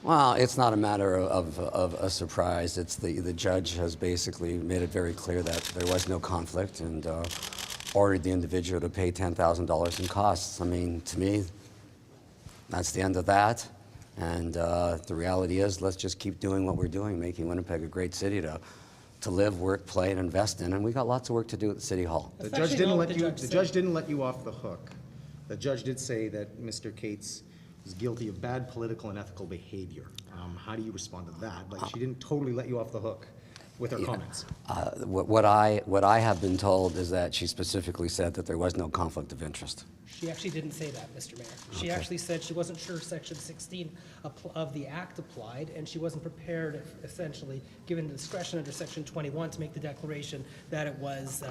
Well, it's not a matter of a surprise. It's the judge has basically made it very clear that there was no conflict and ordered the individual to pay $10,000 in costs. I mean, to me, that's the end of that. And the reality is, let's just keep doing what we're doing, making Winnipeg a great city to live, work, play, and invest in. And we got lots of work to do at the City Hall. The judge didn't let you off the hook. The judge did say that Mr. Katz is guilty of bad political and ethical behavior. How do you respond to that? Like, she didn't totally let you off the hook with her comments. What I have been told is that she specifically said that there was no conflict of interest. She actually didn't say that, Mr. Mayor. She actually said she wasn't sure Section 16 of the Act applied, and she wasn't prepared, essentially, given the discretion under Section 21 to make the declaration that it was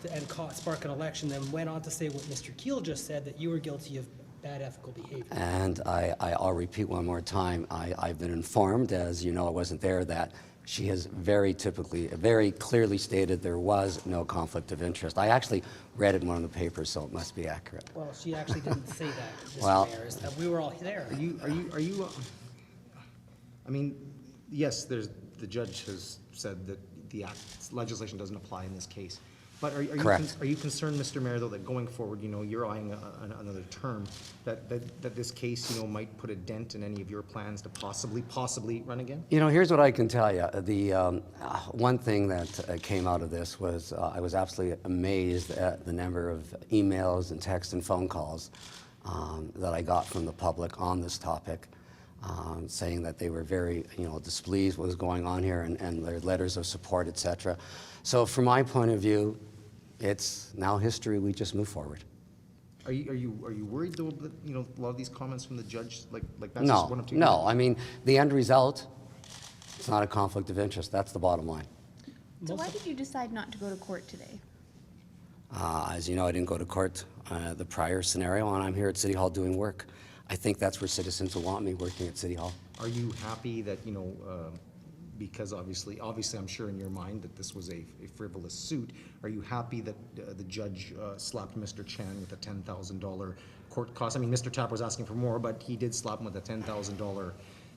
to spark an election, then went on to say what Mr. Keel just said, that you were guilty of bad ethical behavior. And I'll repeat one more time. I've been informed, as you know, I wasn't there, that she has very clearly stated there was no conflict of interest. I actually read it in one of the papers, so it must be accurate. Well, she actually didn't say that, Mr. Well, Mayor. We were all there. Are you? I mean, yes, the judge has said that the legislation doesn't apply in this case. But are you concerned, Mr. Mayor, though, that going forward, you know, you're eyeing another term, that this case, you know, might put a dent in any of your plans to possibly run again? You know, here's what I can tell you. The one thing that came out of this was I was absolutely amazed at the number of emails and texts and phone calls that I got from the public on this topic, saying that they were very, you know, displeased with what was going on here and their letters of support, etc. So from my point of view, it's now history. We just move forward. Are you worried though that, you know, a lot of these comments from the judge, like that's No, just one of two? no. I mean, the end result, it's not a conflict of interest. That's the bottom line. So why did you decide not to go to court today? As you know, I didn't go to court the prior scenario, and I'm here at City Hall doing work. I think that's where citizens will want me, working at City Hall. Are you happy that, you know, because obviously I'm sure in your mind that this was a frivolous suit, are you happy that the judge slapped Mr. Chan with a $10,000 court cost? I mean, Mr. Tapper was asking for more, but he did slap him with a $10,000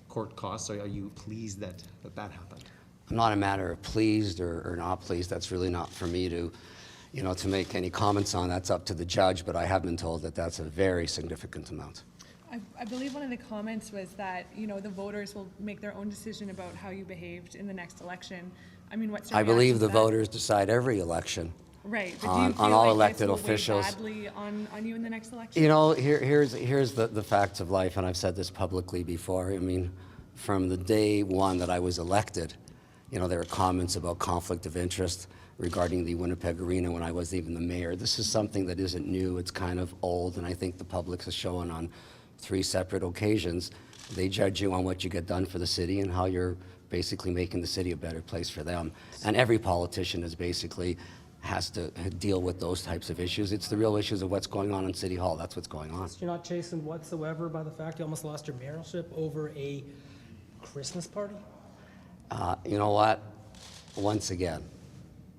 court cost. So are you pleased that happened? I'm not a matter of pleased or not pleased. That's really not for me to, you know, to make any comments on. That's up to the judge, but I have been told that that's a very significant amount. I believe one of the comments was that, you know, the voters will make their own decision about how you behaved in the next election. I mean, what's your I believe the reaction to that? voters decide every election. Right, but do on you feel all like elected this will weigh officials. badly on you in the next election? You know, here's the facts of life, and I've said this publicly before. I mean, from the day one that I was elected, you know, there were comments about conflict of interest regarding the Winnipeg Arena when I wasn't even the mayor. This is something that isn't new. It's kind of old, and I think the public has shown on 3 separate occasions. They judge you on what you get done for the city and how you're basically making the city a better place for them. And every politician is basically has to deal with those types of issues. It's the real issues of what's going on in City Hall. That's what's going on. You're not chastened whatsoever by the fact you almost lost your mayoralship over a Christmas party? You know what? Once again,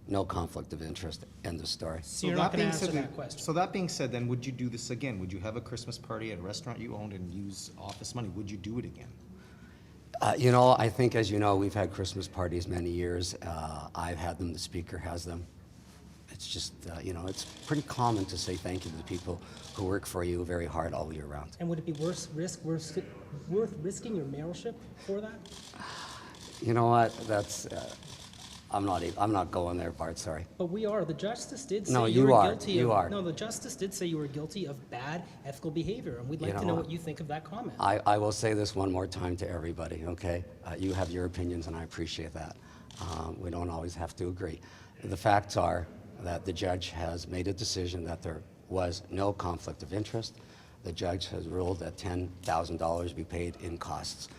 no conflict of interest. End of story. So you're not going to answer that question. So that being said, then, would you do this again? Would you have a Christmas party at a restaurant you owned and use office money? Would you do it again? You know, I think, as you know, we've had Christmas parties many years. I've had them. The speaker has them. It's just, you know, it's pretty common to say thank you to the people who work for you very hard all year round. And would it be worth risking your mayoralship for that? You know what? That's. I'm not going there, Bart. Sorry. But we are. The justice did say No, you were you are. guilty. You are. No, the justice did say you were guilty of bad ethical behavior, and we'd like to know what you think of that comment. I will say this one more time to everybody. Okay, you have your opinions, and I appreciate that. We don't always have to agree. The facts are that the judge has made a decision that there was no conflict of interest. The judge has ruled that $10,000 be paid in costs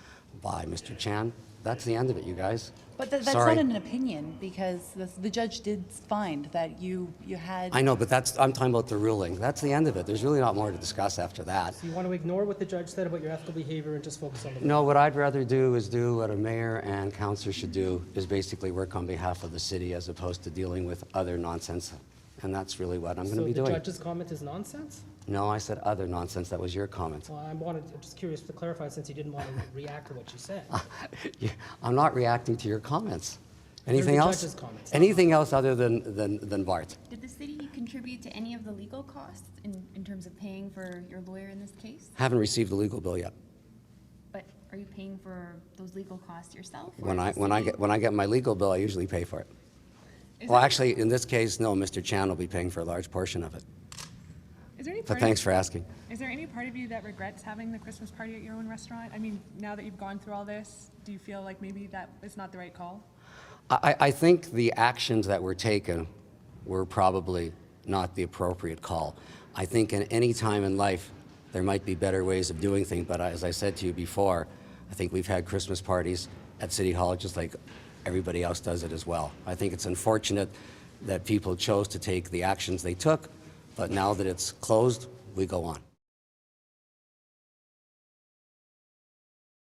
by Mr. Chan. That's the end of it, you guys. But that's Sorry. not an opinion, because the judge did find that you had... I know, but I'm talking about the ruling. That's the end of it. There's really not more to discuss after that. So you want to ignore what the judge said about your ethical behavior and just focus on the... No, what I'd rather do is do what a mayor and councillor should do, is basically work on behalf of the city as opposed to dealing with other nonsense And that's really what I'm going to So be the doing. judge's comment is nonsense? No, I said other nonsense. That was your comment. Well, I'm just curious to clarify, since you didn't want to react to what you said. I'm not reacting to your comments. They're Anything the else? judge's comments, not Anything else other than Bart? Did the city contribute to any of the legal costs in terms of paying for your lawyer in this case? Haven't received the legal bill yet. But are you paying for those legal costs yourself? or When is I the when I city- get when I get my legal bill, I usually pay for it. Is Well, there- actually, in this case, no. Mr. Chan will be paying for a large portion of it. Is there any But part thanks of, for asking. is there any part of you that regrets having the Christmas party at your own restaurant? I mean, now that you've gone through all this, do you feel like maybe that is not the right call? I think the actions that were taken were probably not the appropriate call. I think in any time in life, there might be better ways of doing things, but as I said to you before, I think we've had Christmas parties at City Hall just like everybody else does it as well. I think it's unfortunate that people chose to take the actions they took, but now that it's closed, we go on.